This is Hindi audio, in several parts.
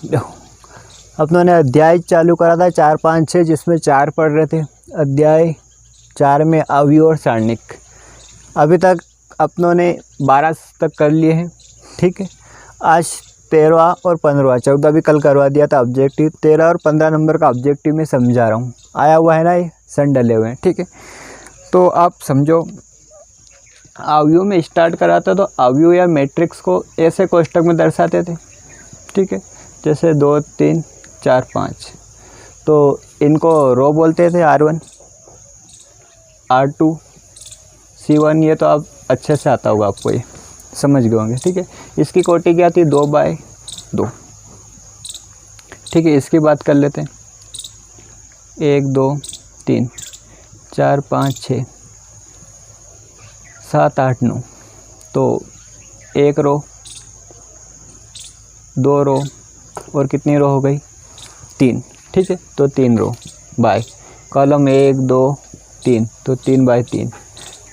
देखो अपनों ने अध्याय चालू करा था 4, 5, 6 जिसमें 4 पढ़ रहे थे। अध्याय 4 में अवयव और सारणिक। अभी तक अपनों ने 12 तक कर लिए हैं। ठीक है, आज 13वां और 15वां 14 भी कल करवा दिया था ऑब्जेक्टिव। 13 और 15 नंबर का ऑब्जेक्टिव मैं समझा रहा हूँ, आया हुआ है ना, ये सन डले हुए हैं। ठीक है, तो आप समझो अवयव में स्टार्ट करा था तो अवयव या मैट्रिक्स को ऐसे कोष्टक में दर्शाते थे। ठीक है, जैसे 2, 3, 4, 5, तो इनको रो बोलते थे, R1, R2, C1। ये तो आप अच्छे से आता होगा, आपको ये समझ गए होंगे। ठीक है, इसकी कोटि क्या थी, 2/2। ठीक है, इसकी बात कर लेते हैं। 1, 2, 3, 4, 5, 6, 7, 8, 9, तो 1 रो, 2 रो और कितनी रो हो गई, 3। ठीक है, तो 3 रो बाय कॉलम 1, 2, 3, तो 3/3।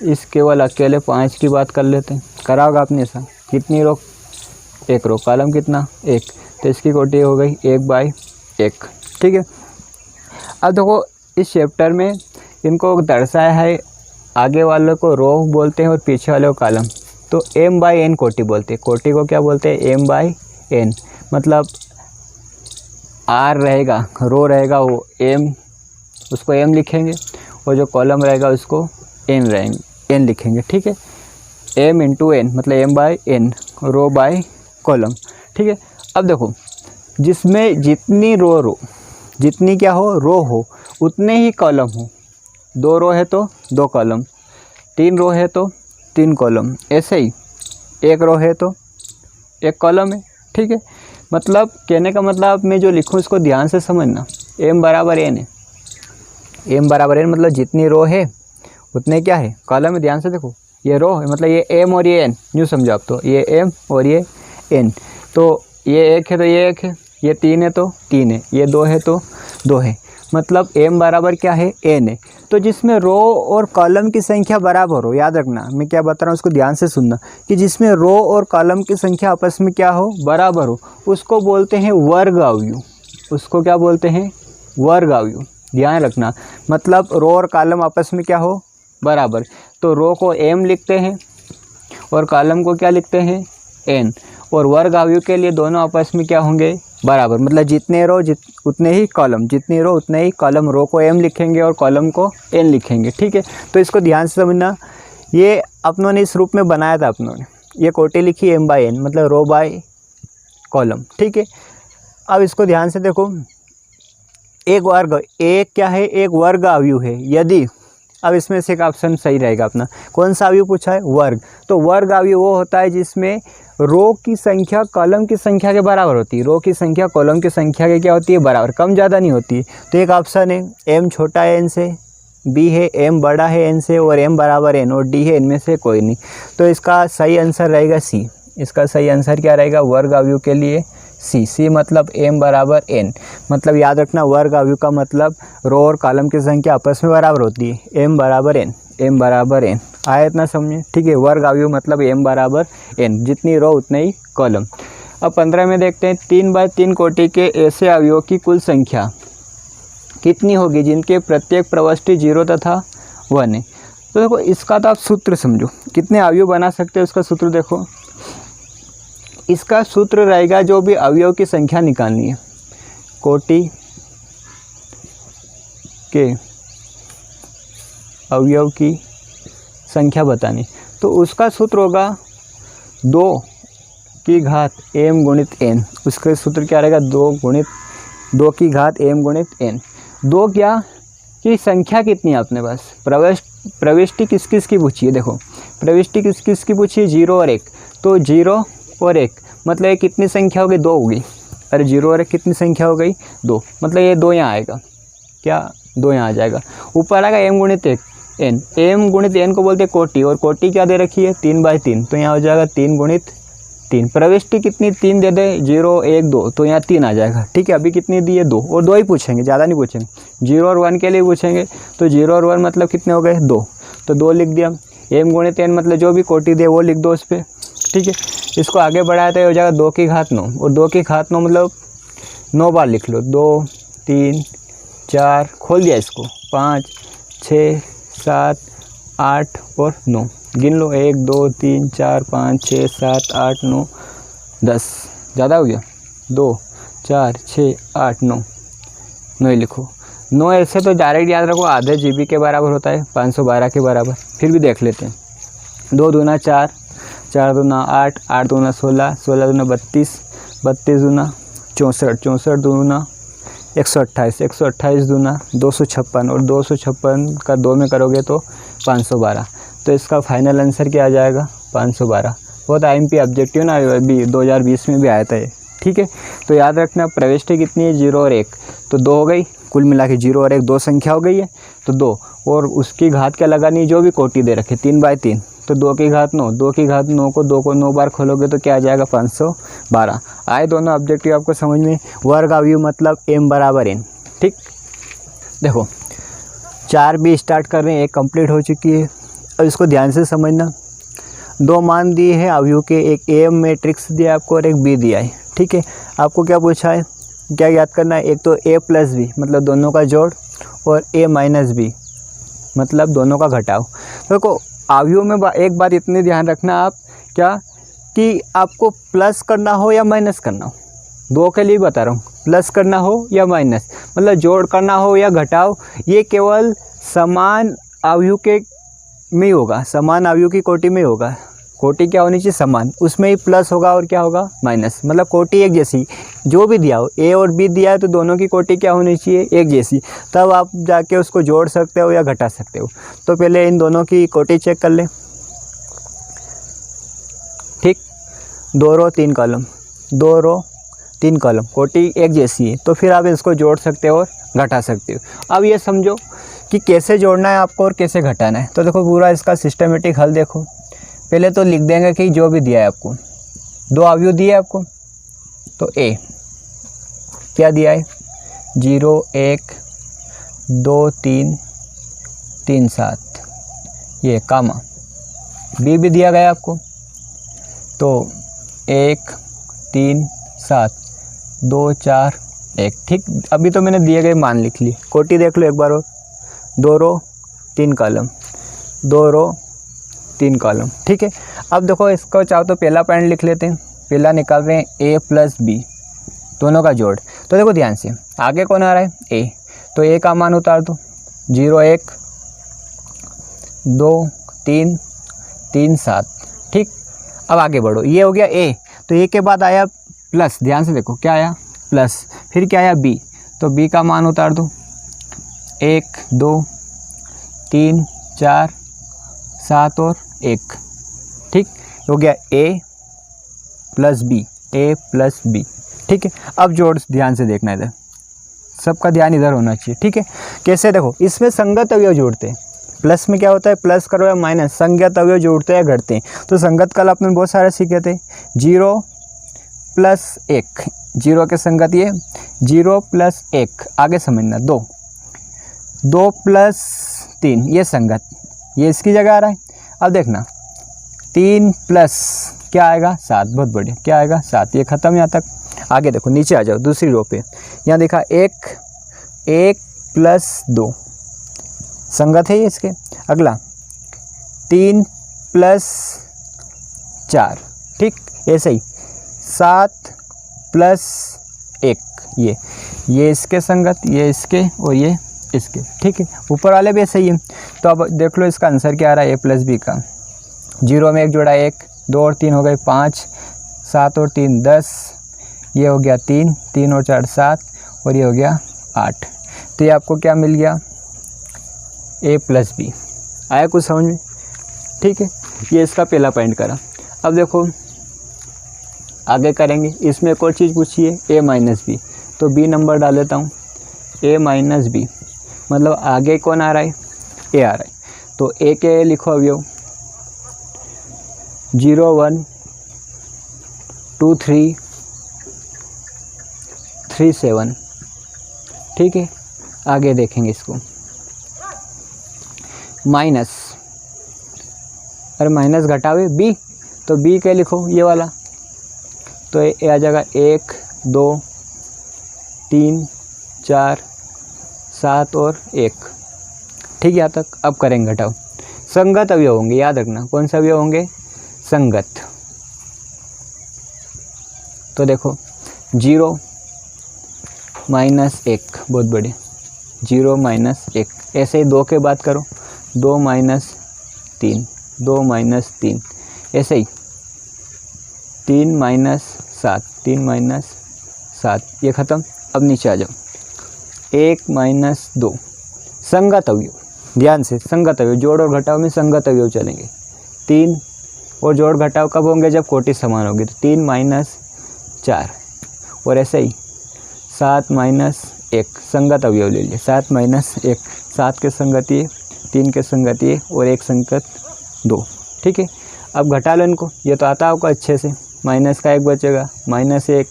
इस केवल अकेले 5 की बात कर लेते हैं। करा होगा आपने ऐसा, कितनी रो, 1 रो, कॉलम कितना 1, तो इसकी कोटि हो गई 1/1। ठीक है, अब देखो इस चैप्टर में इनको दर्शाया है, आगे वालों को रो बोलते हैं और पीछे वाले को कॉलम। तो m/n कोटि बोलते हैं। कोटि को क्या बोलते हैं, m/n। मतलब r रहेगा, रो रहेगा वो m, उसको m लिखेंगे, और जो कॉलम रहेगा उसको n लिखेंगे। ठीक है, m × n मतलब m/n, रो बाय कॉलम। ठीक है, अब देखो जिसमें जितनी रो जितनी क्या हो, रो हो, उतने ही कॉलम हो। 2 रो है तो 2 कॉलम, 3 रो है तो 3 कॉलम, ऐसे ही 1 रो है तो 1 कॉलम है। ठीक है, मतलब कहने का मतलब मैं जो लिखूँ इसको ध्यान से समझना। m/n है, m/n मतलब जितनी रो है उतने क्या है, कॉलम है। ध्यान से देखो, ये रो है मतलब ये m और ये n, यूँ समझो आप, तो ये m और ये n, तो ये 1 है तो ये 1 है, ये 3 है तो 3 है, ये 2 है तो 2 है, मतलब m बराबर क्या है, n है। तो जिसमें रो और कॉलम की संख्या बराबर हो, याद रखना मैं क्या बता रहा हूँ उसको ध्यान से सुनना, कि जिसमें रो और कॉलम की संख्या आपस में क्या हो, बराबर हो, उसको बोलते हैं वर्ग अवयव। उसको क्या बोलते हैं, वर्ग अवयव। ध्यान रखना, मतलब रो और कॉलम आपस में क्या हो, बराबर। तो रो को m लिखते हैं और कॉलम को क्या लिखते हैं, n, और वर्ग अवयव के लिए दोनों आपस में क्या होंगे, बराबर। मतलब जितने रो उतने ही कॉलम, जितनी रो उतने ही कॉलम। रो को m लिखेंगे और कॉलम को n लिखेंगे। ठीक है, तो इसको ध्यान से समझना। ये अपनों ने इस रूप में बनाया था, अपनों ने ये कोटि लिखी m/n मतलब रो बाय कॉलम। ठीक है, अब इसको ध्यान से देखो, एक वर्ग, एक क्या है, एक वर्ग अवयव है यदि, अब इसमें से एक ऑप्शन सही रहेगा अपना, कौन सा अवयव पूछा है, वर्ग। तो वर्ग अवयव वो होता है जिसमें रो की संख्या कॉलम की संख्या के बराबर होती है। रो की संख्या कॉलम की संख्या के क्या होती है, बराबर, कम ज़्यादा नहीं होती। तो एक ऑप्शन है m छोटा है n से, b है m बड़ा है n से, और m बराबर n, और d है इनमें से कोई नहीं। तो इसका सही आंसर रहेगा c। इसका सही आंसर क्या रहेगा, वर्ग अवयव के लिए c मतलब m बराबर n। मतलब याद रखना, वर्ग अवयव का मतलब रो और कॉलम की संख्या आपस में बराबर होती है, m बराबर n, m बराबर n। आया इतना समझे। ठीक है, वर्ग अवयव मतलब m बराबर n, जितनी रो उतने ही कॉलम। अब 15 में देखते हैं, 3/3 कोटि के ऐसे अवयवों की कुल संख्या कितनी होगी जिनके प्रत्येक प्रविष्टि 0 तथा 1 है। तो देखो इसका तो आप सूत्र समझो, कितने अवयव बना सकते हैं उसका सूत्र देखो। इसका सूत्र रहेगा, जो भी अवयव की संख्या निकालनी है, कोटि के अवयव की संख्या बतानी, तो उसका सूत्र होगा 2 की घात m गुणित n। उसका सूत्र क्या रहेगा, 2 की घात m गुणित n। 2 क्या की संख्या कितनी है अपने पास, प्रविष्टि किस किस की पूछी है, देखो प्रविष्टि किस किस की पूछी है, 0 और 1। तो 0 और 1 मतलब ये कितनी संख्या हो गई, 2 हो गई। अरे 0 और 1 कितनी संख्या हो गई, 2, मतलब ये 2 यहाँ आएगा, क्या 2 यहाँ आ जाएगा। ऊपर आएगा m गुणित 1 n, m गुणित n को बोलते हैं कोटि, और कोटि क्या दे रखी है, 3/3, तो यहाँ हो जाएगा 3 गुणित 3। प्रविष्टि कितनी, 3 दे दे, 0 1 2, तो यहाँ 3 आ जाएगा। ठीक है, अभी कितनी दी है, 2, और 2 ही पूछेंगे, ज़्यादा नहीं पूछेंगे। 0 और 1 के लिए पूछेंगे, तो 0 और 1 मतलब कितने हो गए, 2, तो 2 लिख दिया। m गुणित n मतलब जो भी कोटि दे वो लिख दो उस पर। ठीक है, इसको आगे बढ़ाया तो हो जाएगा 2 की घात 9, और 2 की घात 9 मतलब 9 बार लिख लो, 2 3 4, खोल दिया इसको, 5 6 7 8 और 9, गिन लो 1 2 3 4 5 6 7 8 9 10, ज़्यादा हो गया, 2 4 6 8 9, 9 ही लिखो। 9 ऐसे तो डायरेक्ट याद रखो आधे GB के बराबर होता है, 512 के बराबर। फिर भी देख लेते हैं, 2 दूना 4, 4 दूना 8, 8 दूना 16, 16 दूना 32, 32 दूना 64, 64 दूना 128, 128 दूना 256 और 256 का 2 में करोगे तो 512। तो इसका फाइनल आंसर क्या आ जाएगा? 512। बहुत IMP ऑब्जेक्टिव ना अभी 2020 में भी आया था ये, ठीक है। तो याद रखना प्रविष्टि कितनी है? 0 और 1, तो 2 हो गई, कुल मिला के 0 और 1 2 संख्या हो गई है, तो 2 और उसकी घात क्या लगानी, जो भी कोटि दे रखे 3/3, तो 2 की घात 9, 2 की घात 9 को 2 को 9 बार खोलोगे तो क्या आ जाएगा? 512। आए दोनों ऑब्जेक्टिव आपको समझ में? वर्ग अवयव मतलब m बराबर n, ठीक। देखो 4 भी स्टार्ट कर रहे हैं, 1 कंप्लीट हो चुकी है। अब इसको ध्यान से समझना, 2 मान दिए हैं अवयव के, एक A मैट्रिक्स दिया है आपको और एक B दिया है, ठीक है। आपको क्या पूछा है, क्या याद करना है? एक तो A प्लस B मतलब दोनों का जोड़, और A माइनस B मतलब दोनों का घटाव। देखो अवयव में एक बात इतनी ध्यान रखना आप, क्या कि आपको प्लस करना हो या माइनस करना हो, 2 के लिए बता रहा हूँ, प्लस करना हो या माइनस, मतलब जोड़ करना हो या घटाव, ये केवल समान अवयव के में होगा, समान अवयव की कोटि में होगा। कोटि क्या होनी चाहिए? समान, उसमें ही प्लस होगा और क्या होगा? माइनस, मतलब कोटि एक जैसी, जो भी दिया हो A और B दिया है तो दोनों की कोटि क्या होनी चाहिए? एक जैसी, तब आप जाके उसको जोड़ सकते हो या घटा सकते हो। तो पहले इन दोनों की कोटि चेक कर ले, ठीक। 2 रो 3 कॉलम, 2 रो 3 कॉलम, कोटि एक जैसी है, तो फिर आप इसको जोड़ सकते हो और घटा सकते हो। अब ये समझो कि कैसे जोड़ना है आपको और कैसे घटाना है। तो देखो पूरा इसका सिस्टमेटिक हल देखो, पहले तो लिख देंगे कि जो भी दिया है आपको, 2 अवयव दिए आपको, तो A क्या दिया है? 0 1 2 3 3 7, ये कामा। B भी दिया गया आपको, तो 1 3 7 2 4 1, ठीक। अभी तो मैंने दिए गए मान लिख लिए। कोटि देख लो एक बार और, 2 रो 3 कॉलम, 2 रो 3 कॉलम, ठीक है। अब देखो इसको चाहो तो पहला पॉइंट लिख लेते हैं, पहला निकाल रहे हैं A प्लस B दोनों का जोड़। तो देखो ध्यान से, आगे कौन आ रहा है? A, तो A का मान उतार दो, 0 1 2 3 3 7, ठीक। अब आगे बढ़ो, ये हो गया A, तो A के बाद आया प्लस, ध्यान से देखो क्या आया? प्लस। फिर क्या आया? B, तो B का मान उतार दो, 1 2 3 4 7 और 1, ठीक। हो गया A plus B, A plus B, ठीक है। अब जोड़ ध्यान से देखना, इधर सबका ध्यान इधर होना चाहिए, ठीक है। कैसे? देखो इसमें संगत अवयव जोड़ते हैं, प्लस में क्या होता है? प्लस करो या माइनस, संगत अवयव जोड़ते हैं घटते हैं। तो संगत कल आपने बहुत सारे सीखे थे, 0 प्लस 1, 0 के संगत ये 0 प्लस 1, आगे समझना 2, 2 प्लस 3 ये संगत, ये इसकी जगह आ रहा है। अब देखना 3 प्लस क्या आएगा? 7, बहुत बढ़िया, क्या आएगा? 7, ये खत्म यहाँ तक। आगे देखो नीचे आ जाओ दूसरी रो पे, यहाँ देखा 1 प्लस 2 संगत है ये इसके। अगला 3 प्लस 4, ठीक, ऐसे ही 7 प्लस 1, ये इसके संगत, ये इसके और ये इसके, ठीक है। ऊपर वाले भी ऐसे ही है। तो अब देख लो इसका आंसर क्या आ रहा है? A प्लस B का, 0 में 1 जोड़ा 1, 2 और 3 हो गए 5, 7 और 3 10, ये हो गया 3, 3 और 4 7, और ये हो गया 8। तो ये आपको क्या मिल गया? A plus B। आया कुछ समझ में? ठीक है, ये इसका पहला पॉइंट करा। अब देखो आगे करेंगे, इसमें एक और चीज़ पूछी है, A माइनस B, तो B नंबर डाल देता हूँ, A माइनस B मतलब आगे कौन आ रहा है? A आ रहा है। तो A के लिखो अवयव, 0 1 2 3 3 7, ठीक है। आगे देखेंगे इसको, माइनस, अरे माइनस घटावे B, तो B के लिखो ये वाला, तो ये आ जाएगा 1 2 3 4 7 और 1। ठीक है, यहाँ तक। अब करेंगे घटाव। संगत अवयव होंगे, याद रखना। कौन से अवयव होंगे? संगत। तो देखो 0 - 1, बहुत बड़े, 0 - 1। ऐसे ही 2 के बात करो, 2 - 3, 2 - 3। ऐसे ही 3 - 7, 3 - 7, ये ख़त्म। अब नीचे आ जाओ, 1 - 2। संगत अवयव, ध्यान से, संगत अवयव, जोड़ और घटाव में संगत अवयव चलेंगे। 3 और जोड़ घटाव कब होंगे? जब कोटि समान होगी। तो 3 - 4। और ऐसे ही 7 - 1, संगत अवयव ले लिए। 7 - 1, 7 के संगत ये, 3 के संगत ये और 1 संगत 2। ठीक है, अब घटा लो इनको। ये तो आता होगा अच्छे से। माइनस का 1 बचेगा, -1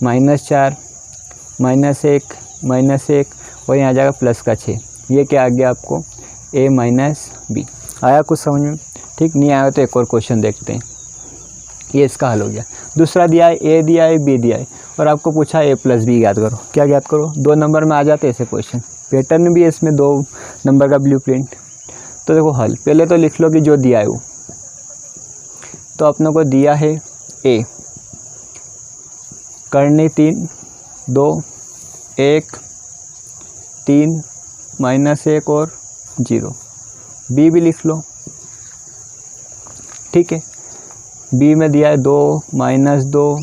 -4 -1 -1 और यहाँ आ जाएगा प्लस का 6। ये क्या आ गया आपको? a - b। आया कुछ समझ में? ठीक, नहीं आया तो एक और क्वेश्चन देखते हैं। ये इसका हल हो गया। दूसरा दिया है, a दिया है, b दिया है और आपको पूछा a + b याद करो। क्या याद करो? 2 नंबर में आ जाते ऐसे क्वेश्चन। पैटर्न भी है इसमें, 2 नंबर का ब्लूप्रिंट। तो देखो हल पहले तो लिख लो कि जो दिया है वो। तो अपने को दिया है a, करनी 3 2 1 3 -1 और 0। b भी लिख लो। ठीक है, b में दिया है 2 -2,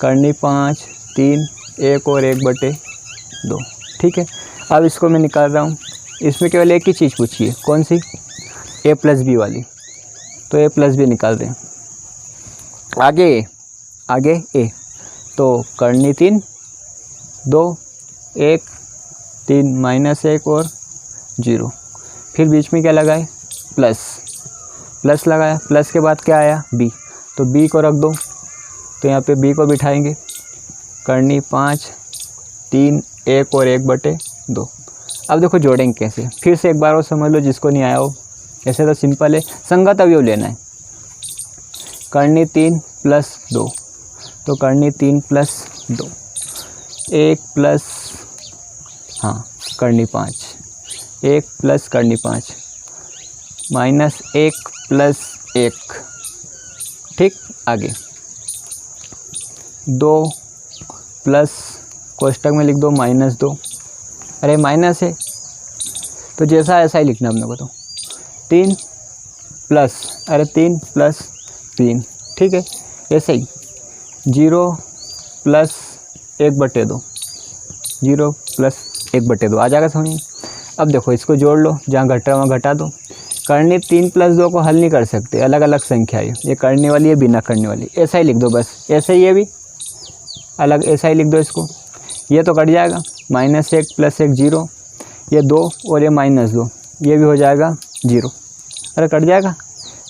करनी 5 3 1 और 1/2। ठीक है, अब इसको मैं निकाल रहा हूँ। इसमें केवल एक ही चीज़ पूछी है, कौन सी? a + b वाली। तो a + b निकाल दें। आगे a, तो करनी 3 2 1 3 -1 और 0। फिर बीच में क्या लगाए? प्लस लगाया। प्लस के बाद क्या आया? b। तो b को रख दो। तो यहाँ पे b को बिठाएंगे। करनी 5 3 1 और 1/2। अब देखो जोड़ेंगे कैसे। फिर से एक बार और समझ लो जिसको नहीं आया हो। ऐसे तो सिंपल है, संगत अवयव लेना है। करनी 3 + 2, तो करनी 3 + 2, 1 प्लस, हाँ करनी 5, 1 प्लस करनी 5 -1 + 1। ठीक, आगे 2 प्लस, कोष्टक में लिख दो -2। अरे माइनस है तो जैसा ऐसा ही लिखना अपने को। तो 3 प्लस, अरे 3 + 3। ठीक है, ऐसे ही 0 + 1/2, 0 + 1/2 आ जाएगा समझ में। अब देखो इसको जोड़ लो, जहाँ घटा वहाँ घटा दो। करनी 3 + 2 को हल नहीं कर सकते, अलग अलग संख्या है। ये करने वाली है, बिना करने वाली। ऐसा ही लिख दो बस, ऐसे ही ये भी अलग ऐसा ही लिख दो इसको। ये तो कट जाएगा, -1 + 1 0, ये 2 और ये -2, ये भी हो जाएगा 0। अरे कट जाएगा,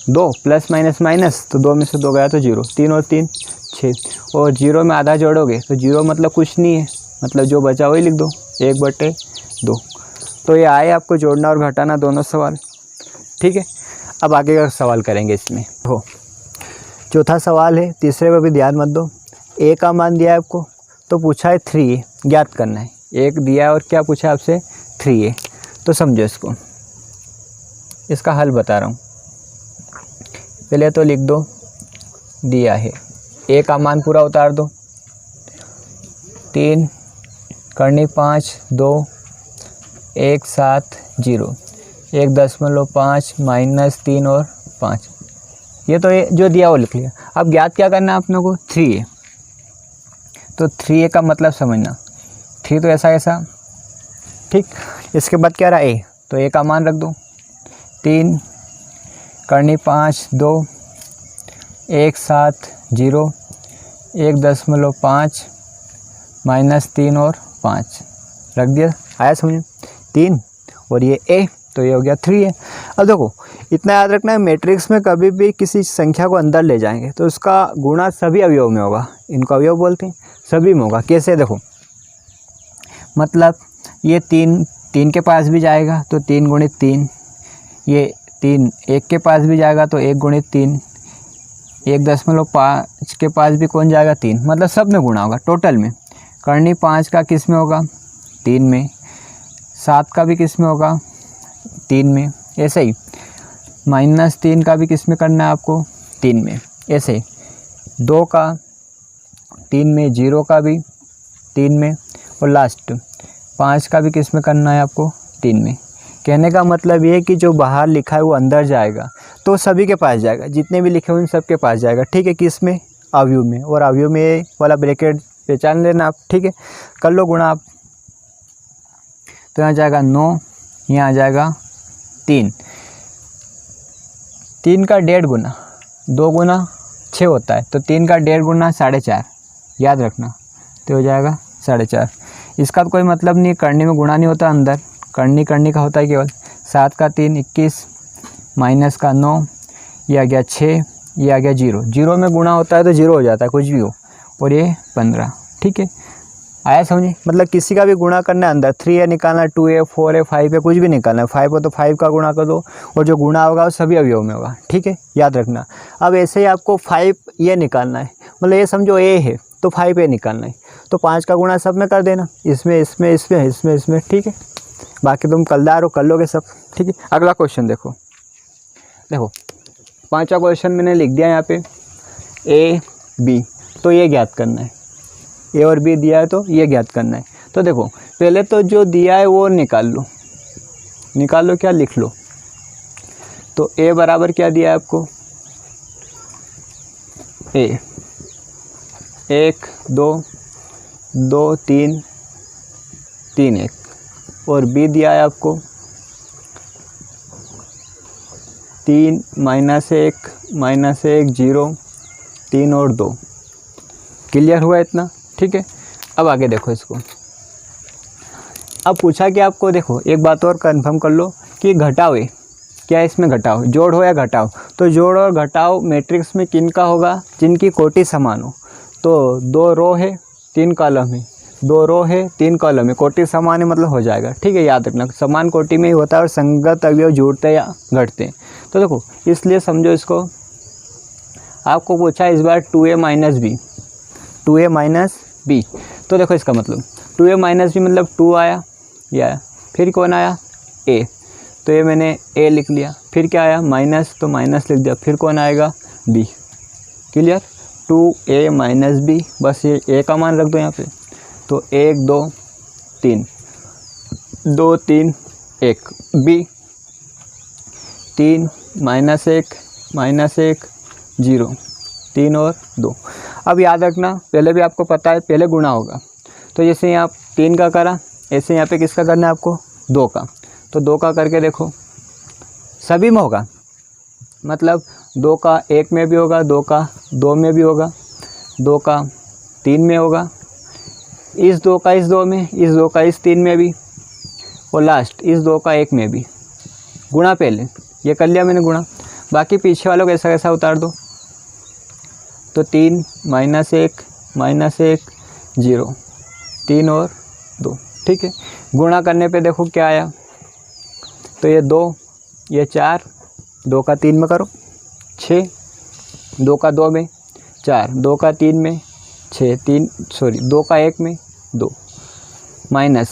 2 + माइनस, तो 2 में से 2 गया तो 0, 3 और 3 6, और 0 में आधा जोड़ोगे तो 0 मतलब कुछ नहीं है, मतलब जो बचा वही लिख दो, 1/2। तो ये आए आपको जोड़ना और घटाना दोनों सवाल। ठीक है, अब आगे का सवाल करेंगे इसमें। हो, चौथा सवाल है, तीसरे में भी ध्यान मत दो। a का मान दिया है आपको, तो पूछा है 3a ज्ञात करना है। 1 दिया है और क्या पूछा है आपसे? 3a। तो समझो इसको, इसका हल बता रहा हूँ। पहले तो लिख दो दिया है, a का मान पूरा उतार दो। 3 करनी 5 2 1 7 0, 1.5 -3 और 5। ये तो ये जो दिया वो लिख लिया। अब ज्ञात क्या करना है अपने को? 3a। तो 3a का मतलब समझना, 3 तो ऐसा। ठीक, इसके बाद क्या रहा? a, तो a का मान रख दो। 3 करनी 5 2 1 7 0, 1.5 -3 और 5 रख दिया। आया समझ में? 3 और ये a, तो ये हो गया 3a। अब देखो इतना याद रखना है, मैट्रिक्स में कभी भी किसी संख्या को अंदर ले जाएंगे तो उसका गुणा सभी अवयव में होगा। इनको अवयव बोलते हैं, सभी में होगा। कैसे? देखो मतलब ये 3 के पास भी जाएगा तो 3 × 3, ये 3 1 के पास भी जाएगा तो 1 × 3, 1.5 के पास भी कौन जाएगा? 3, मतलब सब में गुणा होगा टोटल में। करनी 5 का किस में होगा, 3 में। 7 का भी किस में होगा, 3 में। ऐसे ही -3 का भी किस में करना है आपको, 3 में। ऐसे ही 2 का 3 में, 0 का भी 3 में, और लास्ट 5 का भी किस में करना है आपको, 3 में। कहने का मतलब ये है कि जो बाहर लिखा है वो अंदर जाएगा तो सभी के पास जाएगा, जितने भी लिखे हुए हैं सब के पास जाएगा, ठीक है। किस में, अवयव में। और अवयव में ये वाला ब्रैकेट पहचान लेना आप, ठीक है। कर लो गुणा आप, तो यहाँ जाएगा 9, यहाँ आ जाएगा 3। 3 का 1.5 गुना 2 गुना 6 होता है, तो 3 का 1.5 गुना 4.5, याद रखना, तो हो जाएगा 4.5। इसका तो कोई मतलब नहीं, करनी में गुणा नहीं होता, अंदर करनी का होता है केवल। 7 का 3 21, माइनस का 9, ये आ गया 6, ये आ गया 0। 0 में गुणा होता है तो 0 हो जाता है, कुछ भी हो। और ये 15, ठीक है। आया समझे, मतलब किसी का भी गुणा करना है अंदर, 3 है निकालना, 2 है, 4 है, 5 है, कुछ भी निकालना है। 5 हो तो 5 का गुणा कर दो, और जो गुणा होगा वो सभी अवयव में होगा, ठीक है, याद रखना। अब ऐसे ही आपको 5 ये निकालना है, मतलब ये समझो ए है तो 5 ए निकालना है, तो 5 का गुणा सब में कर देना, इसमें इसमें इसमें इसमें इसमें, ठीक है। बाकी तुम कलदार हो, कर लोगे सब, ठीक है। अगला क्वेश्चन देखो, 5वां क्वेश्चन मैंने लिख दिया यहाँ पे, ए बी, तो ये ज्ञात करना है। ए और बी दिया है तो ये ज्ञात करना है। तो देखो पहले तो जो दिया है वो निकाल लो, क्या लिख लो। तो ए बराबर क्या दिया है आपको, ए 1 2 2 3 3 1, और बी दिया है आपको 3 -1 0 3 और 2। क्लियर हुआ इतना, ठीक है। अब आगे देखो इसको, अब पूछा कि आपको, देखो एक बात और कंफर्म कर लो कि घटाव है क्या, इसमें घटाव जोड़ हो या घटाव, तो जोड़ और घटाव मैट्रिक्स में किन का होगा, जिनकी कोटि समान हो। तो 2 रो है 3 कॉलम है, 2 रो है 3 कॉलम है, कोटि समान है मतलब हो जाएगा, ठीक है। याद रखना समान कोटि में ही होता है और संगत अवयव जुड़ते या घटते हैं। तो देखो इसलिए समझो इसको, आपको पूछा इस बार 2a माइनस बी, तो देखो इसका मतलब 2a माइनस बी मतलब 2 आया, ये आया, फिर कौन आया, a, तो ये मैंने a लिख लिया, फिर क्या आया माइनस, तो माइनस लिख दिया, फिर कौन आएगा b। Clear, 2a minus B, बस ये a का मान रख दो यहाँ पे। तो 1 2 3 2 3 1 b, 3 -1 0 3 और 2। अब याद रखना पहले भी आपको पता है, पहले गुणा होगा, तो जैसे यहाँ 3 का करा, ऐसे यहाँ पे किसका करना है आपको, 2 का। तो 2 का करके देखो, सभी में होगा, मतलब 2 का 1 में भी होगा, 2 का 2 में भी होगा, 2 का 3 में होगा, इस 2 का इस 2 में, इस 2 का इस 3 में भी, और लास्ट इस 2 का 1 में भी। गुणा पहले ये कर लिया मैंने गुणा, बाकी पीछे वालों को ऐसा कैसा उतार दो। तो 3 -1 0 3 और 2, ठीक है। गुणा करने पे देखो क्या आया, तो ये 2 ये 4, 2 का 3 में करो 6, 2 का 2 में 4, 2 का 3 में 6 2 का 1 में 2, माइनस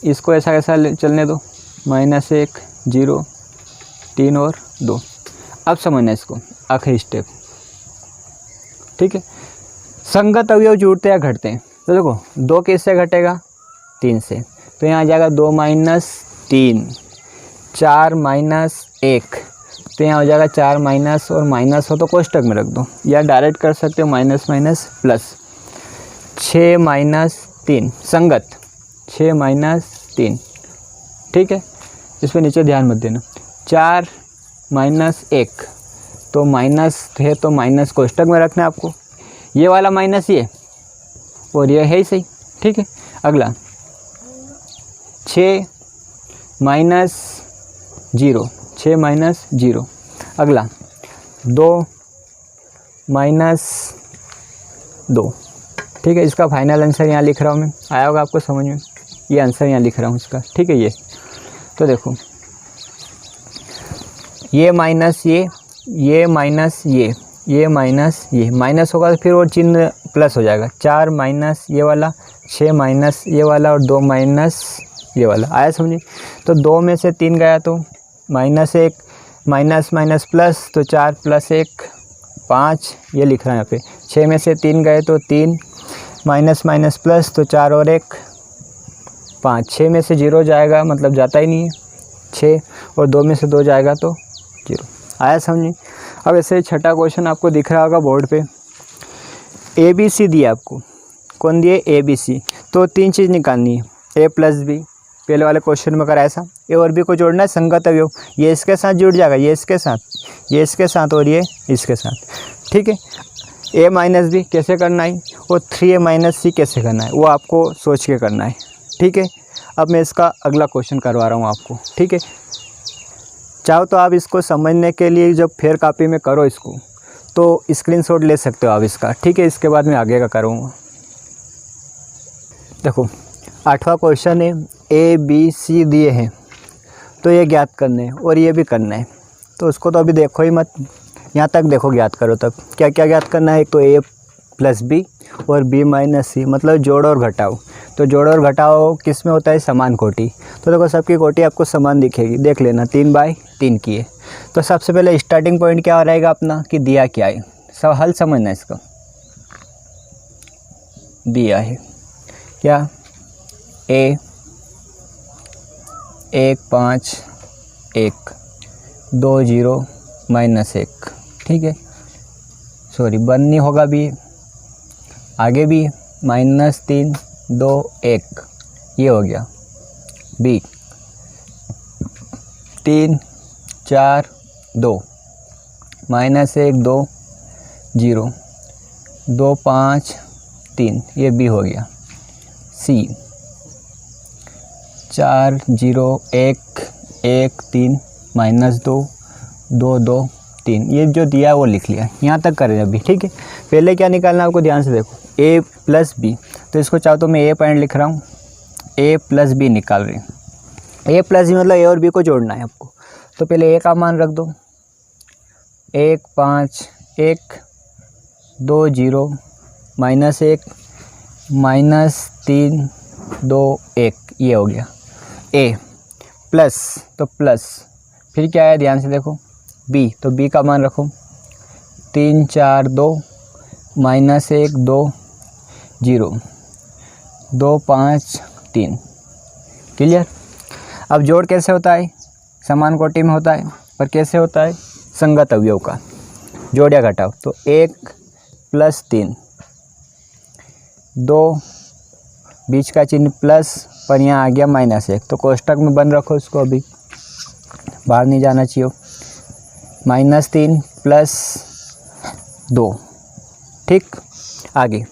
इसको ऐसा कैसा चलने दो, -1 0 3 और 2। अब समझना इसको, आखिरी स्टेप, ठीक है। संगत अवयव जुड़ते या घटते हैं, तो देखो 2 किससे घटेगा, 3 से, तो यहाँ आ जाएगा 2 - 3, 4 - 1, तो यहाँ हो जाएगा 4 माइनस, और माइनस हो तो कोष्टक में रख दो, या डायरेक्ट कर सकते हो माइनस प्लस। 6 - 3 संगत, 6 - 3, ठीक है। इस पर नीचे ध्यान मत देना। 4 - 1, तो माइनस है तो माइनस कोष्टक में रखना है आपको, ये वाला माइनस ये, और ये है ही सही, ठीक है। अगला 6 - 0, 6 - 0। अगला 2 - 2, ठीक है। इसका फाइनल आंसर यहाँ लिख रहा हूँ मैं, आया होगा आपको समझ में, ये आंसर यहाँ लिख रहा हूँ इसका, ठीक है। ये तो देखो ये माइनस ये माइनस ये माइनस ये माइनस होगा तो फिर वो चिन्ह प्लस हो जाएगा। 4 माइनस ये वाला, 6 माइनस ये वाला और 2 माइनस ये वाला। आया समझे? तो 2 में से 3 गया तो -1, माइनस माइनस प्लस, तो 4 + 1 5, ये लिख रहा है यहाँ पे। 6 में से 3 गए तो 3, माइनस माइनस प्लस, तो 4 और 1 5। 6 में से 0 जाएगा मतलब जाता ही नहीं है 6, और 2 में से 2 जाएगा तो 0। आया समझे? अब ऐसे छठा क्वेश्चन आपको दिख रहा होगा बोर्ड पे। ABC दिया आपको। कौन दिए? ABC। तो 3 चीज़ निकालनी है, A + B। पहले वाले क्वेश्चन में करा ऐसा। A और B को जोड़ना है संगत अवयव। ये इसके साथ जुड़ जाएगा, ये इसके साथ, ये इसके साथ और ये इसके साथ। ठीक है। A - B कैसे करना है और 3A - C कैसे करना है वो आपको सोच के करना है। ठीक है। अब मैं इसका अगला क्वेश्चन करवा रहा हूँ आपको। ठीक है। चाहो तो आप इसको समझने के लिए जब फेयर कॉपी में करो इसको तो स्क्रीनशॉट ले सकते हो आप इसका। ठीक है। इसके बाद मैं आगे का करूँगा। देखो 8वां क्वेश्चन है, ABC दिए हैं तो ये ज्ञात करने हैं और ये भी करना है। तो उसको तो अभी देखो ही मत, यहाँ तक देखो, ज्ञात करो तब। क्या क्या ज्ञात करना है? एक तो A + B और B - C, मतलब जोड़ और घटाओ। तो जोड़ और घटाओ किस में होता है? समान कोटि। तो देखो सबकी कोटि आपको समान दिखेगी, देख लेना। 3/3 की है। तो सबसे पहले स्टार्टिंग पॉइंट क्या रहेगा अपना कि दिया क्या है, सब हल समझना इसका। दिया है क्या? A 1 5 1 2 0 -1। ठीक है। सॉरी 1 नहीं होगा भी, आगे भी -3 2 1, ये हो गया। B 3 4 2 -1 2 0 2 5 3, ये B हो गया। C 4 0 1 1 3 -2 2 2 3, ये जो दिया है वो लिख लिया। यहाँ तक करें अभी। ठीक है। पहले क्या निकालना है आपको, ध्यान से देखो। A + B, तो इसको चाहो तो मैं A पॉइंट लिख रहा हूँ, A + B निकाल रहे हैं। A + B मतलब A और B को जोड़ना है आपको। तो पहले A का मान रख दो, 1 5 1 2 0 -1 -3 2 1, ये हो गया A प्लस, तो प्लस फिर क्या है ध्यान से देखो, B, तो B का मान रखो 3 4 2 -1 2 0 2 5 3। क्लियर? अब जोड़ कैसे होता है? समान कोटि में होता है, पर कैसे होता है? संगत अवयव का जोड़ या घटाव। तो 1 + 3 2, बीच का चिन्ह प्लस, पर यहाँ आ गया -1, तो कोष्टक में बंद रखो इसको, अभी बाहर नहीं जाना चाहिए। -3 + 2। ठीक। आगे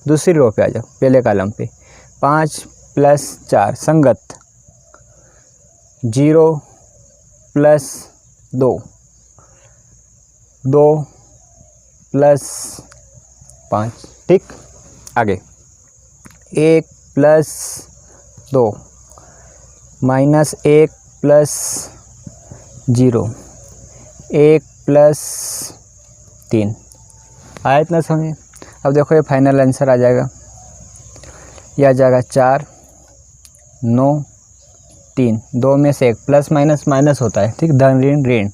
दूसरी रो पे आ जाओ, पहले कॉलम पे। 5 + 4 संगत, 0 + 2 2 + 5। ठीक। आगे 1 + 2 -1 + 0 1 + 3। आया इतना समझे? अब देखो ये फाइनल आंसर आ जाएगा, ये आ जाएगा 4 9 3। 2 में से 1 प्लस माइनस माइनस होता है। ठीक। धन ऋण ऋण,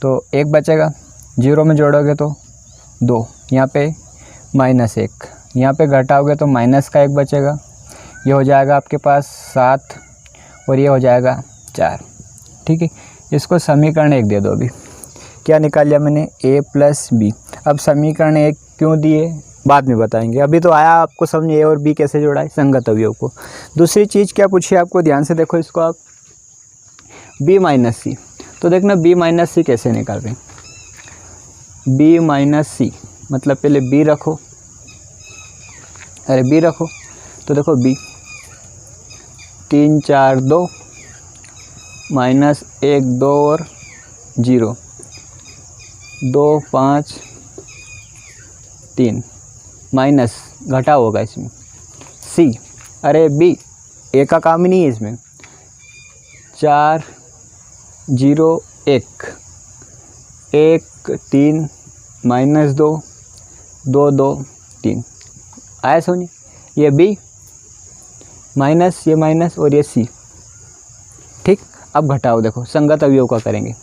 तो 1 बचेगा। 0 में जोड़ोगे तो 2, यहाँ पे -1, यहाँ पे घटाओगे तो माइनस का 1 बचेगा। ये हो जाएगा आपके पास 7 और ये हो जाएगा 4। ठीक है। इसको समीकरण 1 दे दो। अभी क्या निकाल लिया मैंने? A + B। अब समीकरण 1 क्यों दिए बाद में बताएंगे, अभी तो आया आपको समझ A और B कैसे जोड़ा है, संगत अवयव को। दूसरी चीज़ क्या पूछी आपको, ध्यान से देखो इसको आप। B - C, तो देखना B - C कैसे निकाल रहे हैं। B - C मतलब पहले B रखो, अरे B रखो, तो देखो B 3 4 2 -1 2 और 0 2 5 3, माइनस घटा होगा इसमें। C, अरे B, A का काम ही नहीं है इसमें। 4 0 1 1 3 -2 2 2 3 आया समझ। ये B माइनस, ये माइनस और ये C। ठीक, अब घटाओ, देखो संगत अवयव का करेंगे।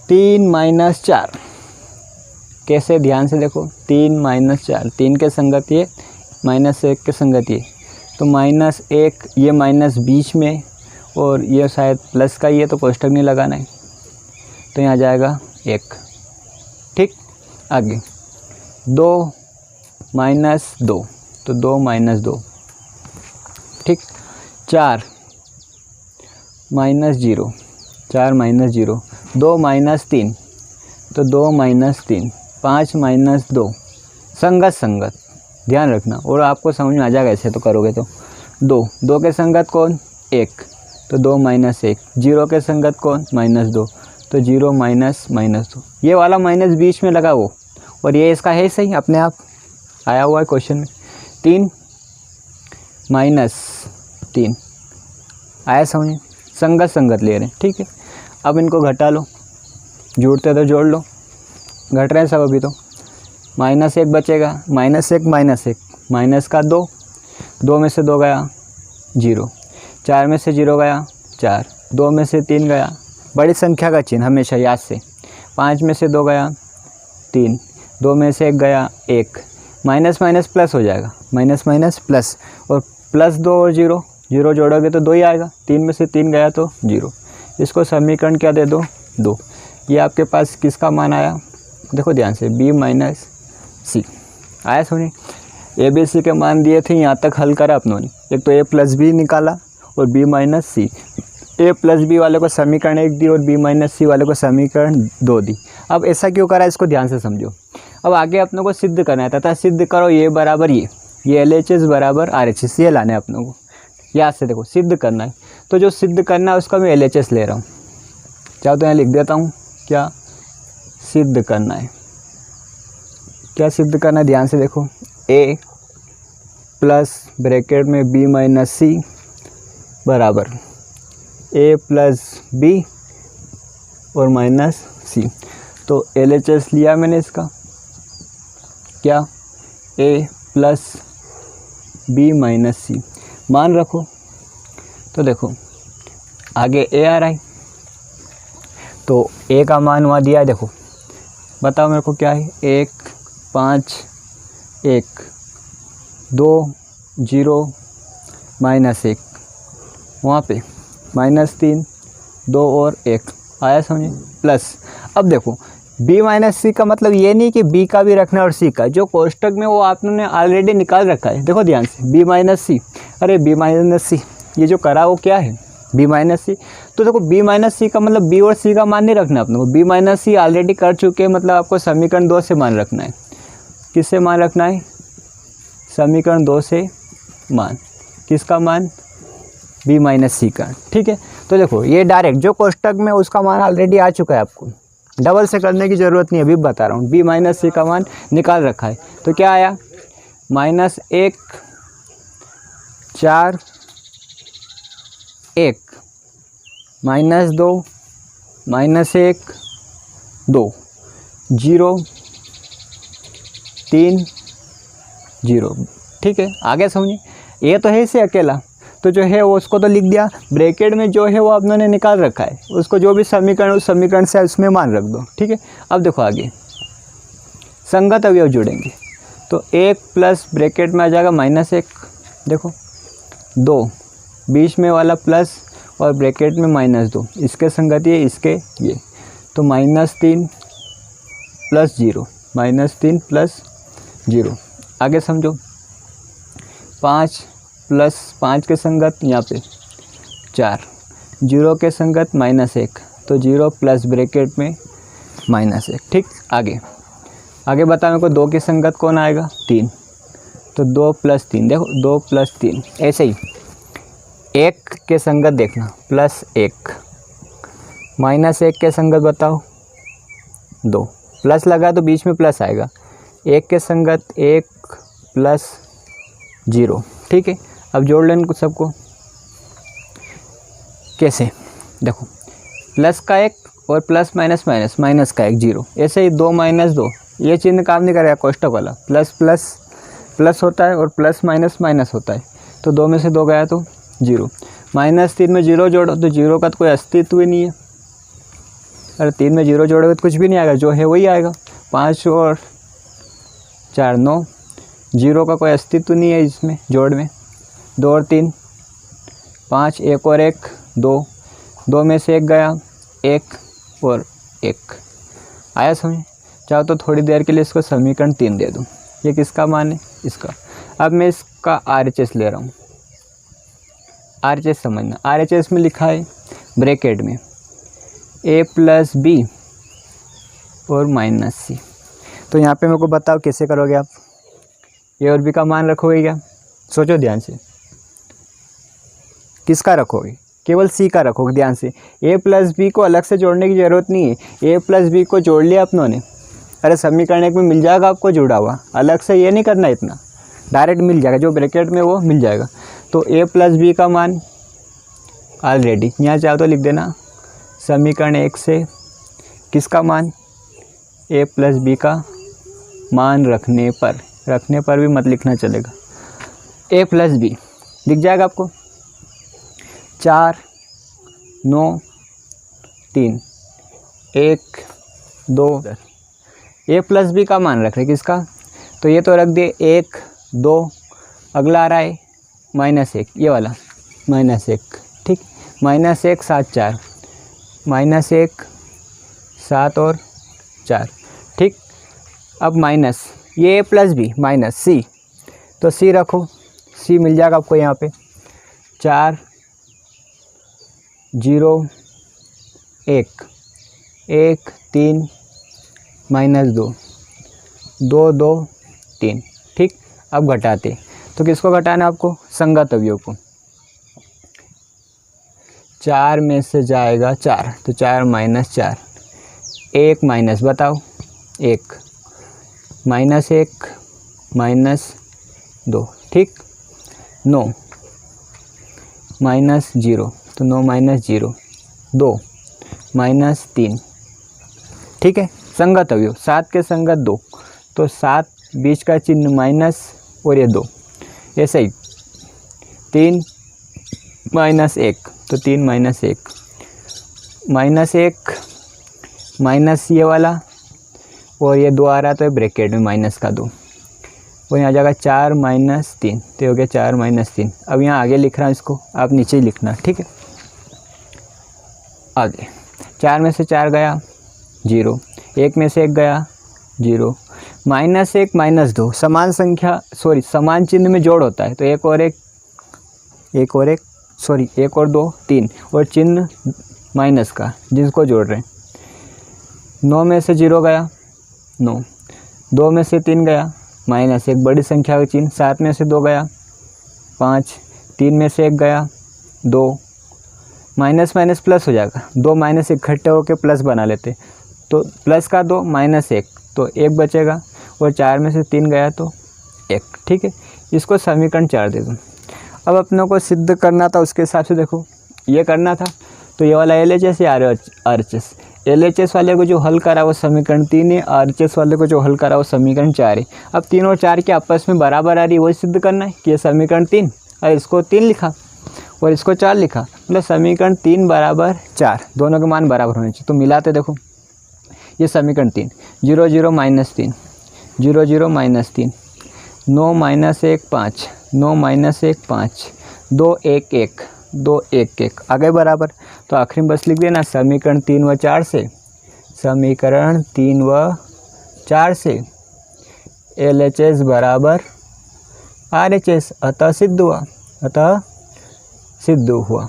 3 - 4 कैसे, ध्यान से देखो। 3 - 4, 3 के संगत ये, -1 के संगत ये, तो -1, ये माइनस बीच में और ये शायद प्लस का ही है तो कोष्टक नहीं लगाना है, तो यहाँ जाएगा 1। ठीक, आगे 2 - 2 तो 2 - 2। ठीक, 4 - 0 4 - 0, 2 - 3 तो 2 - 3, 5 - 2 संगत संगत ध्यान रखना, और आपको समझ में आ जाएगा ऐसे तो करोगे तो। 2 के संगत कौन, 1 तो 2 - 1, 0 के संगत कौन, -2 तो 0 - 2, ये वाला माइनस बीच में लगा वो, और ये इसका है सही अपने आप आया हुआ है क्वेश्चन में। 3 - 3 आया समझ, संगत संगत ले रहे हैं। ठीक है, अब इनको घटा लो, जोड़ते तो जोड़ लो, घट रहे हैं सब अभी तो। -1 बचेगा, -1 माइनस का 2, 2 में से 2 गया 0, 4 में से 0 गया 4, 2 में से 3 गया, बड़ी संख्या का चिन्ह हमेशा याद से। 5 में से 2 गया 3, 2 में से 1 गया 1, माइनस माइनस प्लस हो जाएगा, माइनस माइनस प्लस, और +2 और 0 0 जोड़ोगे तो 2 ही आएगा, 3 में से 3 गया तो 0। इसको समीकरण क्या दे दो, 2। ये आपके पास किसका मान आया, देखो ध्यान से, B - C आया सुनिए। A B C के मान दिए थे, यहाँ तक हल करा अपनों ने। एक तो A + B निकाला और B - C, A + B वाले को समीकरण 1 दी और B - C वाले को समीकरण 2 दी। अब ऐसा क्यों करा, इसको ध्यान से समझो। अब आगे अपनों को सिद्ध करना है, तथा सिद्ध करो ये बराबर ये LHS बराबर RHS, ये लाना है अपनों को। याद से देखो, सिद्ध करना है, तो जो सिद्ध करना है उसका मैं LHS ले रहा हूँ। चाहो तो यहाँ लिख देता हूँ, क्या सिद्ध करना है, क्या सिद्ध करना है, ध्यान से देखो। A प्लस ब्रैकेट में B - C बराबर A + B और -C, तो LHS लिया मैंने इसका, क्या A + B - C मान रखो। तो देखो आगे A आ रहा है, तो A का मान वहाँ दिया है, देखो बताओ मेरे को क्या है, 1 5 1 2 0 -1, वहाँ पे -3 2 और 1 आया समझे, प्लस। अब देखो B - C का मतलब ये नहीं कि B का भी रखना और C का, जो कोष्टक में वो आपने ऑलरेडी निकाल रखा है। देखो ध्यान से, B - C, अरे B - C ये जो करा वो क्या है, B - C। तो देखो B - C का मतलब B और C का मान नहीं रखना अपने को, B - C ऑलरेडी कर चुके हैं, मतलब आपको समीकरण 2 से मान रखना है। किससे मान रखना है, समीकरण 2 से मान, किसका मान, B - C का। ठीक है, तो देखो ये डायरेक्ट जो कोष्टक में उसका मान ऑलरेडी आ चुका है, आपको डबल से करने की ज़रूरत नहीं है, अभी बता रहा हूँ। B - C का मान निकाल रखा है, तो क्या आया, -1 4 1 -2 -1 2 0 3 0। ठीक है, आगे समझिए, ये तो है इसे अकेला, तो जो है वो उसको तो लिख दिया, ब्रैकेट में जो है वो आपने निकाल रखा है, उसको जो भी समीकरण उस समीकरण से उसमें मान रख दो। ठीक है, अब देखो आगे संगत अवयव जुड़ेंगे, तो 1 प्लस ब्रैकेट में आ जाएगा -1, देखो 2 बीच में वाला प्लस और ब्रैकेट में -2, इसके संगति है इसके ये, तो -3 + 0 -3 + 0। आगे समझो, 5 + 5 के संगत यहाँ पे 4, 0 के संगत -1, तो 0 प्लस ब्रैकेट में -1। ठीक, आगे बता मेरे को 2 के संगत कौन आएगा, 3, तो 2 + 3, देखो 2 + 3 ऐसे ही। 1 के संगत देखना, +1, -1 के संगत बताओ 2, प्लस लगा तो बीच में प्लस आएगा, 1 के संगत 1 + 0। ठीक है, अब जोड़ लें कुछ सबको, कैसे, देखो प्लस का 1 और प्लस माइनस माइनस, माइनस का 1 0, ऐसे ही 2 माइनस 2, ये चिन्ह काम नहीं करेगा कोष्टक वाला, प्लस प्लस प्लस होता है और प्लस माइनस माइनस होता है, तो 2 में से 2 गया तो 0। -3 में 0 जोड़ो तो 0 का तो कोई अस्तित्व ही नहीं है, अरे 3 में 0 जोड़ोगे तो कुछ भी नहीं आएगा, जो है वही आएगा। 5 और 4 9, 0 का कोई अस्तित्व नहीं है इसमें जोड़ में। 2 और 3 5, 1 और 1 2, 2 में से 1 गया, 1 और 1 आया समझ। चाहो तो थोड़ी देर के लिए इसको समीकरण 3 दे दूँ, ये किसका मान है, इसका। अब मैं इसका RHS ले रहा हूँ, RHS समझना। RHS में लिखा है ब्रैकेट में a + b और -c। तो यहाँ पे मेरे को बताओ कैसे करोगे आप, a और b का मान रखोगे क्या, सोचो ध्यान से। किसका रखोगे, केवल c का रखोगे ध्यान से। a + b को अलग से जोड़ने की ज़रूरत नहीं है, a + b को जोड़ लिया अपनों ने, अरे समीकरण एक में मिल जाएगा आपको जुड़ा हुआ, अलग से ये नहीं करना, इतना डायरेक्ट मिल जाएगा, जो ब्रैकेट में वो मिल जाएगा। तो a + b का मान ऑलरेडी यहाँ चाहो तो लिख देना, समीकरण 1 से किसका मान, a + b का मान रखने पर भी मत लिखना चलेगा, a + b दिख जाएगा आपको। 4 9 3 1 2, a + b का मान रख रहे किसका, तो ये तो रख दे 1 2, अगला आ रहा है -1, ये वाला -1, ठीक। -1 7 4, -1 7 और 4, ठीक। अब माइनस ये a + b माइनस c, तो c रखो, c मिल जाएगा आपको यहाँ पे। 4 0 1 1 3 -2 2 2 3, ठीक। अब घटाते, तो किसको घटाना है आपको, संगत अवयव को। 4 में से जाएगा 4, तो 4 - 4, 1 माइनस बताओ 1, -1 -2, ठीक। 9 -0, तो 9 -0 2 -3, ठीक है। संगत अवयव 7 के संगत 2, तो 7 बीच का चिन्ह माइनस और ये 2, ऐसे ही 3 -1, तो 3 -1 -1 माइनस ये वाला और ये 2 आ रहा, तो ये ब्रैकेट में माइनस का 2, और यहाँ आ जाएगा 4 -3, तो हो गया 4 -3। अब यहाँ आगे लिख रहा हूँ इसको, आप नीचे ही लिखना, ठीक है। आगे 4 में से 4 गया 0, 1 में से 1 गया 0, -1 -2 समान संख्या समान चिन्ह में जोड़ होता है, तो 1 और 2 3 और चिन्ह माइनस का जिसको जोड़ रहे हैं। 9 में से 0 गया 9, 2 में से 3 गया -1 बड़ी संख्या का चिन्ह, 7 में से 2 गया 5, 3 में से 1 गया 2, माइनस माइनस प्लस हो जाएगा, 2 - इकट्ठे होकर प्लस बना लेते, तो प्लस का 2 -1, तो 1 बचेगा, और 4 में से 3 गया तो 1, ठीक है। इसको समीकरण 4 दे दूँ। अब अपनों को सिद्ध करना था, उसके हिसाब से देखो ये करना था, तो ये वाला LHS या RHS, LHS वाले को जो हल करा वो समीकरण 3 है, RHS वाले को जो हल करा वो समीकरण 4 है। अब 3 और 4 के आपस में बराबर आ रही है, वही सिद्ध करना है कि ये समीकरण 3, और इसको 3 लिखा और इसको 4 लिखा, मतलब समीकरण 3 बराबर 4, दोनों के मान बराबर होने चाहिए। तो मिलाते देखो, ये समीकरण 3 0 0 -3 0 0 -3 9 -1 5 9 -1 5 2 1 1 2 1 1 आगे बराबर, तो आखिरी में बस लिख देना समीकरण 3 व 4 से, समीकरण 3 व 4 से LHS बराबर RHS, अतः सिद्ध हुआ।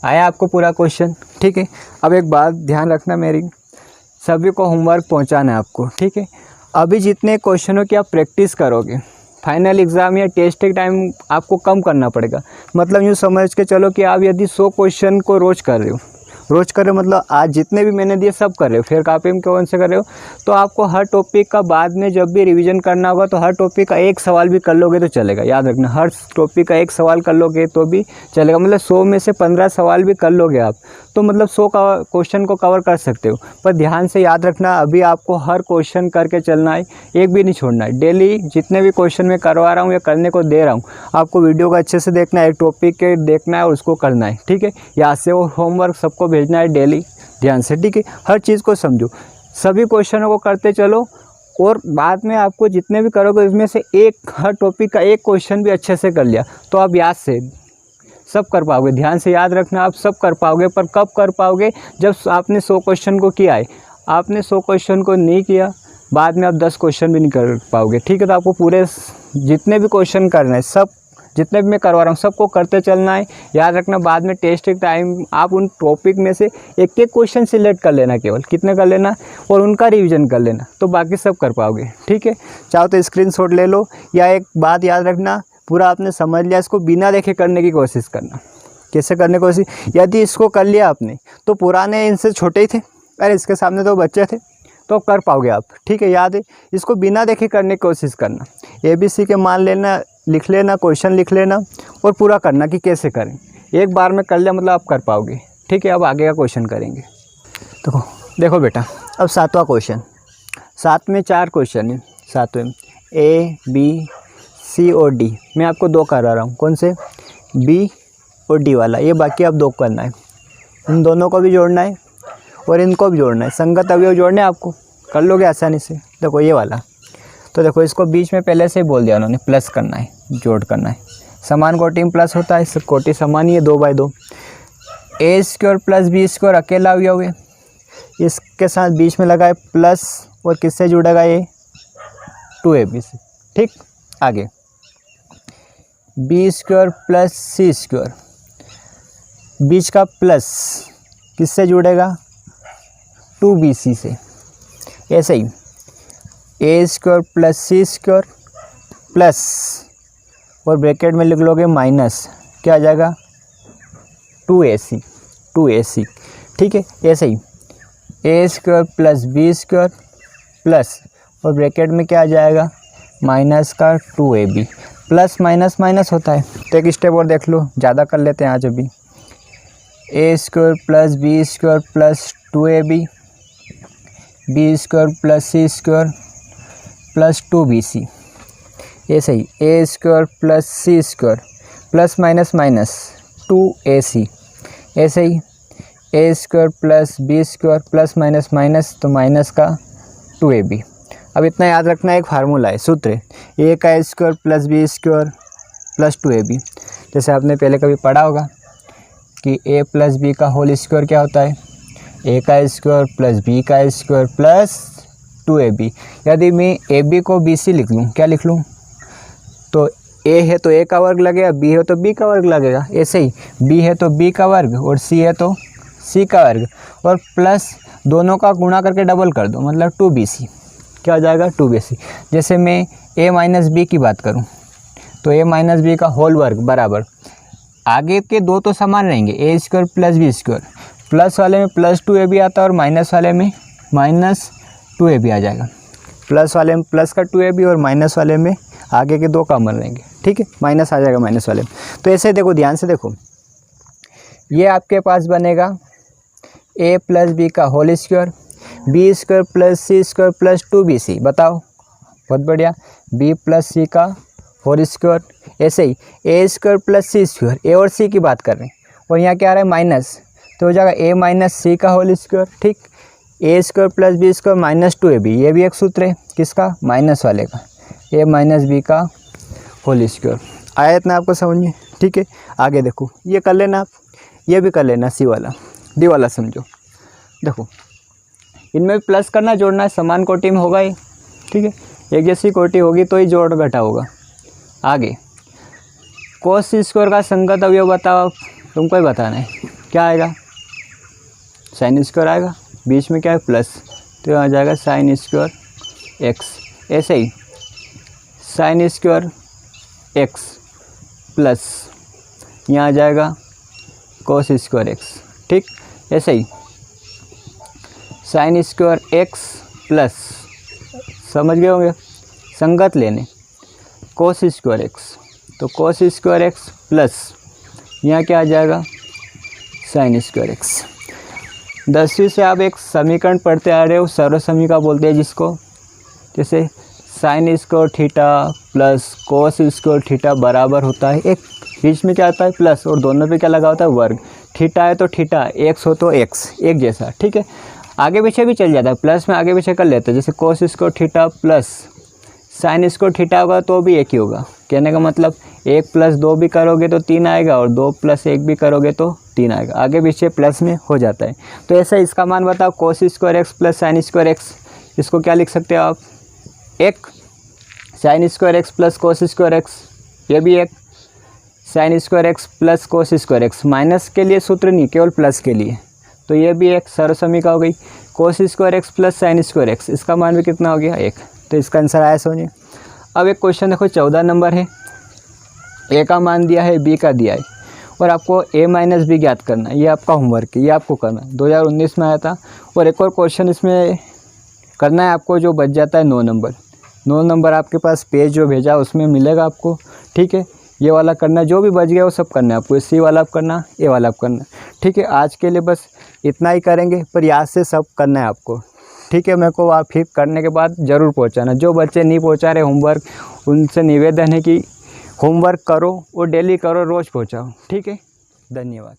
आया आपको पूरा क्वेश्चन, ठीक है। अब एक बात ध्यान रखना मेरी, सभी को होमवर्क पहुंचाना है आपको, ठीक है। अभी जितने क्वेश्चनों की आप प्रैक्टिस करोगे, फाइनल एग्ज़ाम या टेस्ट के टाइम आपको कम करना पड़ेगा। मतलब यूँ समझ के चलो कि आप यदि 100 क्वेश्चन को रोज़ कर रहे हो रोज कर रहे हो मतलब आज जितने भी मैंने दिए सब कर रहे हो, फिर कॉपी में कौन से कर रहे हो। तो आपको हर टॉपिक का बाद में जब भी रिवीजन करना होगा तो हर टॉपिक का एक सवाल भी कर लोगे तो चलेगा। याद रखना, हर टॉपिक का एक सवाल कर लोगे तो भी चलेगा। मतलब 100 में से 15 सवाल भी कर लोगे आप तो मतलब 100 का क्वेश्चन को कवर कर सकते हो। पर ध्यान से याद रखना, अभी आपको हर क्वेश्चन करके चलना है, एक भी नहीं छोड़ना है। डेली जितने भी क्वेश्चन मैं करवा रहा हूँ या करने को दे रहा हूँ, आपको वीडियो को अच्छे से देखना है, एक टॉपिक के देखना है और उसको करना है, ठीक है। यहाँ से वो होमवर्क सबको भेजना है डेली, ध्यान से, ठीक है। हर चीज़ को समझो, सभी क्वेश्चनों को करते चलो और बाद में आपको जितने भी करोगे उसमें से एक, हर टॉपिक का एक क्वेश्चन भी अच्छे से कर लिया तो आप याद से सब कर पाओगे। ध्यान से याद रखना, आप सब कर पाओगे। पर कब कर पाओगे? जब आपने 100 क्वेश्चन को किया है। आपने 100 क्वेश्चन को नहीं किया, बाद में आप 10 क्वेश्चन भी नहीं कर पाओगे, ठीक है। तो आपको पूरे जितने भी क्वेश्चन करना है, सब जितने भी मैं करवा रहा हूँ सबको करते चलना है। याद रखना, बाद में टेस्ट के टाइम आप उन टॉपिक में से एक एक क्वेश्चन सिलेक्ट कर लेना, केवल कितने कर लेना और उनका रिवीजन कर लेना, तो बाकी सब कर पाओगे, ठीक है। चाहो तो स्क्रीनशॉट ले लो, या एक बात याद रखना, पूरा आपने समझ लिया, इसको बिना देखे करने की कोशिश करना। कैसे करने की कोशिश? यदि इसको कर लिया आपने तो पुराने इनसे छोटे ही थे, अरे इसके सामने तो बच्चे थे, तो कर पाओगे आप, ठीक है। याद है, इसको बिना देखे करने की कोशिश करना। ABC के मान लेना, लिख लेना, क्वेश्चन लिख लेना और पूरा करना कि कैसे करें। एक बार में कर लिया मतलब आप कर पाओगे, ठीक है। अब आगे का क्वेश्चन करेंगे। देखो बेटा, अब 7वां क्वेश्चन। 7 में 4 क्वेश्चन है, 7वें में A, B, C और D। मैं आपको 2 करा रहा हूँ, कौन से? B और D वाला, ये बाकी आप 2 करना है। इन दोनों को भी जोड़ना है और इनको भी जोड़ना है, संगत अवयव जोड़ने आपको, कर लोगे आसानी से। देखो ये वाला, तो देखो इसको बीच में पहले से ही बोल दिया उन्होंने, प्लस करना है, जोड़ करना है। समान कोटि में प्लस होता है, सब कोटि समान ही है, 2/2। A² + B² अकेला अवयव है, इसके साथ बीच में लगा है प्लस, और किससे जुड़ेगा ये? 2AB से, ठीक। आगे B² + C², बीच का प्लस किससे जुड़ेगा? 2BC से। ऐसे ही A² + C² प्लस, और ब्रैकेट में लिख लोगे माइनस, क्या आ जाएगा? 2AC, ठीक है। ऐसे ही A² + B² प्लस, और ब्रैकेट में क्या आ जाएगा? माइनस का 2AB। प्लस माइनस माइनस होता है, तो एक स्टेप और देख लो, ज़्यादा कर लेते हैं आज अभी। A² + B² plus 2AB, B² + C² plus 2BC। ऐसे ही A² + C² plus minus minus 2AC। ऐसे ही A² + B² plus minus minus, तो माइनस का 2AB। अब इतना याद रखना, एक फार्मूला है, सूत्र है, A² + B² प्लस 2AB। जैसे आपने पहले कभी पढ़ा होगा कि A + B का होल स्क्वायर क्या होता है? A² + B² plus 2AB। यदि मैं AB को BC लिख लूँ, क्या लिख लूँ? तो A है तो A का वर्ग लगेगा, B है तो B का वर्ग लगेगा। ऐसे ही B है तो B का वर्ग और C है तो C का वर्ग, और प्लस दोनों का गुणा करके डबल कर दो, मतलब 2BC। क्या हो जाएगा? 2BC। जैसे मैं A - B की बात करूँ तो A - B का होल वर्ग बराबर, आगे के 2 तो समान रहेंगे, A² + B²। प्लस वाले में प्लस 2AB आता है और माइनस वाले में माइनस 2AB आ जाएगा। प्लस वाले में प्लस का 2AB और माइनस वाले में आगे के 2 कॉमन रहेंगे, ठीक है, माइनस आ जाएगा माइनस वाले में। तो ऐसे देखो, ध्यान से देखो, ये आपके पास बनेगा A + B का whole square, B² + C² plus 2BC। बताओ, बहुत बढ़िया। B + C का होल स्क्वायर। ऐसे ही A² + C², A और C की बात कर रहे हैं, और यहाँ क्या आ रहा है? माइनस, तो हो जाएगा A - C का होल स्क्वायर, ठीक। A² + B² माइनस 2AB, ये भी एक सूत्र है, किसका? माइनस वाले का, A - B का होल स्क्वायर। आया इतना आपको समझ में, ठीक है। आगे देखो, ये कर लेना आप, ये भी कर लेना, C वाला, D वाला समझो। देखो, इनमें भी प्लस करना, जोड़ना है, समान कोटि में होगा ही, ठीक है। एक जैसी कोटि होगी तो ही जोड़ घटा होगा। आगे cos C² का संगत अवयव बताओ, तुमको ही बताना है, क्या आएगा? sin² आएगा, बीच में क्या है? प्लस, तो आ जाएगा sin² x। ऐसे ही sin² x प्लस यहाँ आ जाएगा cos² x, ठीक। ऐसे ही साइन स्क्वायर एक्स प्लस, समझ गए होंगे, संगत लेने कोस स्क्वायर एक्स, तो कोस स्क्वायर एक्स प्लस यहाँ क्या आ जाएगा साइन स्क्वायर एक्स। 10वीं से आप एक समीकरण पढ़ते आ रहे हो, सर्व समीकरण बोलते हैं जिसको, जैसे sine square theta plus cos square theta बराबर होता है, एक बीच में क्या आता है प्लस, और दोनों पे क्या लगा होता है वर्ग, थीटा है तो थीटा, एक्स हो तो एक्स, एक जैसा, ठीक है। आगे पीछे भी चल जाता है, प्लस में आगे पीछे कर लेते हैं, जैसे cos square theta plus sine square theta होगा तो भी एक ही होगा। कहने का मतलब 1 + 2 भी करोगे तो 3 आएगा, और 2 + 1 भी करोगे तो 3 आएगा, आगे पीछे प्लस में हो जाता है। तो ऐसा इसका मान बताओ, cos square x plus sine square x, इसको क्या लिख सकते हो आप, एक sine square x plus cos square x, ये भी एक sine square x plus cos square x, minus के लिए सूत्र नहीं, केवल प्लस के लिए, तो ये भी एक सर्व समीकरण हो गई। Cos square x plus sine square x, इसका मान भी कितना हो गया 1, तो इसका आंसर आया समझिए। अब एक क्वेश्चन देखो 14 नंबर है, ए का मान दिया है, बी का दिया है, और आपको a माइनस बी ज्ञात करना है, ये आपका होमवर्क है, ये आपको करना है, 2019 में आया था। और एक और क्वेश्चन इसमें करना है आपको, जो बच जाता है 9 नंबर, 9 नंबर आपके पास पेज जो भेजा उसमें मिलेगा आपको, ठीक है। ये वाला करना है, जो भी बच गया वो सब करना है आपको, सी वाला आप करना, ए वाला आप करना, ठीक है। आज के लिए बस इतना ही करेंगे, पर याद से सब करना है आपको, ठीक है। मेरे को आप फिर करने के बाद ज़रूर पहुंचाना, जो बच्चे नहीं पहुंचा रहे होमवर्क, उनसे निवेदन है कि होमवर्क करो और डेली करो, रोज़ पहुंचाओ, ठीक है। धन्यवाद।